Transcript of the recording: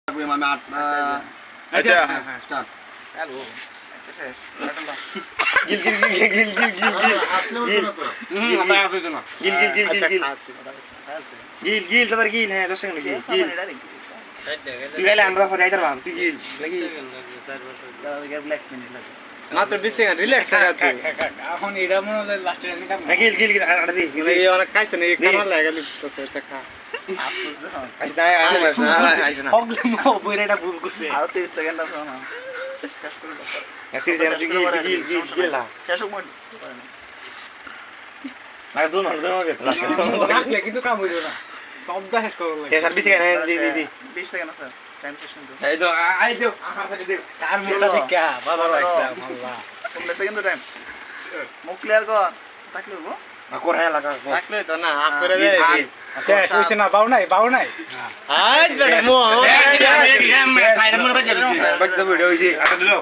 আমি আট আচ্ছা স্টার্ট হ্যালো একটা শেষ গিল গিল গিল গিল গিল গিল গিল আমরা আসবে না গিল গিল গিল গিল গিল গিল গিল তারপর গিল হ্যাঁ 10 সেকেন্ড হইছে গিল তুই গেলে আমরা পরে আইতার বাম তুই গিল লাগি ব্ল্যাক মিনিট লাগে মাত্র 20 সেকেন্ড রিল্যাক্স করা তুই এখন এটা মনে হয় লাস্টে এন্ড কাম না গিল গিল গিল আড়া দি এই অনেক কাইছে না এই কামার লাগা লিখতে তো খা আফসোস আইস না আইস না হগলে মো বইরাটা ভুল করছে আর 30 সেকেন্ড আছে না শেষ করে দাও এতির যেন গিল গিল গিল গিল না শেষ হোক না দুন হল দেও গে রাখলে কিন্তু কাম হইলো না সবটা শেষ করব লাগে কে সার্ভিস কেন দি দি দি 20 সেকেন্ড আছে টাইম স্টেশন তো এই তো আই দেও আমার সাথে দেও তার মোটা দেখা বাবা রাখলাম আল্লাহ 15 সেকেন্ড টাইম মুখ ক্লিয়ার কর তাকলে গো আকর হ্যাঁ লাগা রাখলে তো না আপ করে দে শেষ হইছে না বাউ নাই আজ বেটা মো বাদ দাও ভিডিও হইছে আচ্ছা দিলো